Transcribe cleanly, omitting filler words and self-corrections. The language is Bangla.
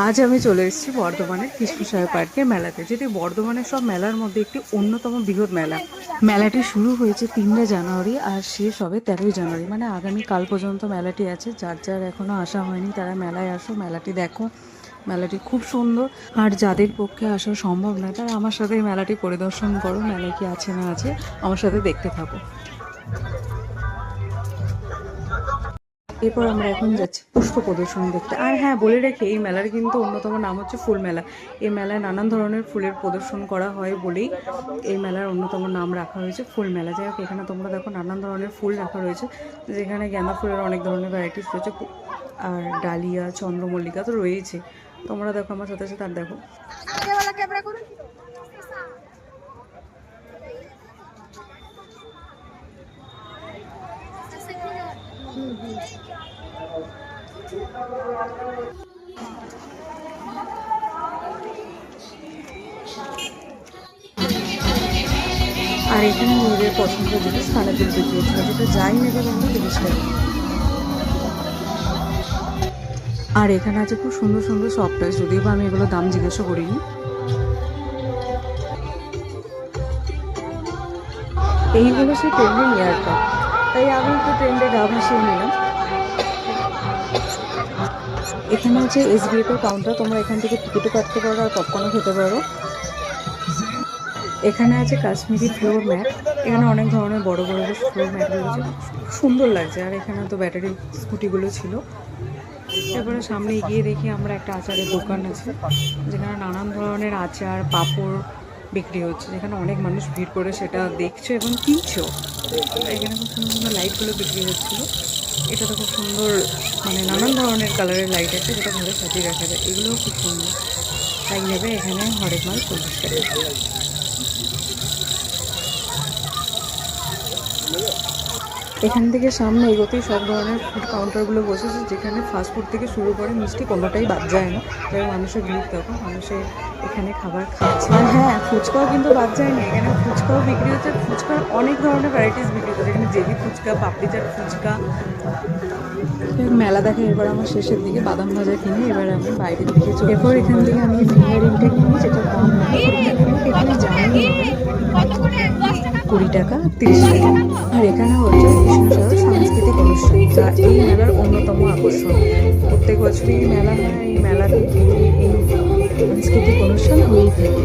আজ আমি চলে এসেছি বর্ধমানের কৃষ্ণসায়র পার্কের মেলাতে, যেটি বর্ধমানের সব মেলার মধ্যে একটি অন্যতম বৃহৎ মেলা। মেলাটি শুরু হয়েছে 3 জানুয়ারি আর শেষ হবে 13 জানুয়ারি, মানে আগামী কাল পর্যন্ত মেলাটি আছে। যার যার এখনো আসা হয়নি তারা মেলায় আসো, মেলাটি দেখো। মেলাটি খুব সুন্দর, আর যাদের পক্ষে আসা সম্ভব নয় তারা আমার সাথে এই মেলাটি পরিদর্শন করো। মেলায় কি আছে না আছে আমার সাথে দেখতে থাকো। এরপর আমরা এখন যাচ্ছি পুষ্প প্রদর্শনী দেখতে। আর হ্যাঁ, বলে রেখে, এই মেলার কিন্তু অন্যতম নাম হচ্ছে ফুল মেলা। এই মেলায় নানান ধরনের ফুলের প্রদর্শন করা হয় বলেই এই মেলার অন্যতম নাম রাখা হয়েছে ফুল মেলা। যাই হোক, এখানে তোমরা দেখো নানান ধরনের ফুল রাখা রয়েছে, যেখানে গাঁদা ফুলের অনেক ধরনের ভ্যারাইটিস রয়েছে, আর ডালিয়া, চন্দ্রমল্লিকা তো রয়েছে। তোমরা দেখো আমার সাথে সাথে, আর দেখো আর এখানে নিজেদের পছন্দের জিনিস কানেরদুল বিক্রি হচ্ছিল, যেটা যাই নেবে তোমরা 30 টাকা। আর এখানে আছে খুব সুন্দর সুন্দর সফট টয়েস, যদিও বা আমি এগুলো দাম জিজ্ঞাসা করিনি। এইগুলো সেই ট্রেন্ডিং ইয়ারকাপ, তাই আমি একটু ট্রেন্ডে গা ভাসিয়ে নিলাম। এখানে আছে SBF এর কাউন্টার, তোমরা এখান থেকে টিকিটও কাটতে পারো আর পপকর্নও খেতে পারো। এখানে আছে কাশ্মীরি ফ্লোর ম্যাট, এখানে অনেক ধরনের বড় বড় ফ্লোর ম্যাট রয়েছে, খুব সুন্দর লাগছে। আর এখানে তো ব্যাটারি স্কুটিগুলো ছিল। এবারে সামনে এগিয়ে দেখি আমরা একটা আচারের দোকান আছে, যেখানে নানান ধরনের আচার পাঁপড় বিক্রি হচ্ছে, যেখানে অনেক মানুষ ভিড় করে সেটা দেখছো এবং কিনছো। এখানে খুব সুন্দর সুন্দর লাইটগুলো বিক্রি হচ্ছিলো। এটা তো খুব সুন্দর, মানে নানান ধরনের কালারের লাইট আছে, যেটা ঘরে সাজিয়ে রাখা যায়। এগুলোও খুব সুন্দর, তাই নেবে এখানে হরেক মাল 40 টাকা। এখান থেকে সামনে এগোতেই সব ধরনের ফুড কাউন্টারগুলো বসেছে, যেখানে ফাস্টফুড থেকে শুরু করে মিষ্টি কোনোটাই বাদ যায় না। তাই মানুষের ভিড় তখন মানুষের এখানে খাবার খাচ্ছে। আর হ্যাঁ, ফুচকাও কিন্তু বাদ যায়নি, এখানে ফুচকাও বিক্রি হচ্ছে। ফুচকার অনেক ধরনের ভ্যারাইটিস বিক্রি হচ্ছে, এখানে জেলি ফুচকা, পাপড়ি চাট ফুচকা। মেলা দেখে এবার আমার শেষের দিকে বাদাম ভাজা কিনে এবার আমি বাইরের দিকে চলে। এরপর এখান থেকে আমি ফিঙ্গারিংটা কিনি, যেটা দাম নেবে 20 টাকা। এখানে যাই নেবে 20 টাকা, 30 টাকা। আর এখানে হচ্ছে কৃষ্ণসায়র সাংস্কৃতিক অনুষ্ঠান, যা এই মেলার অন্যতম আকর্ষণ। প্রত্যেক বছরই এই মেলা হয়, এই মেলাতে এই সাংস্কৃতিক অনুষ্ঠান হয়েই থাকে।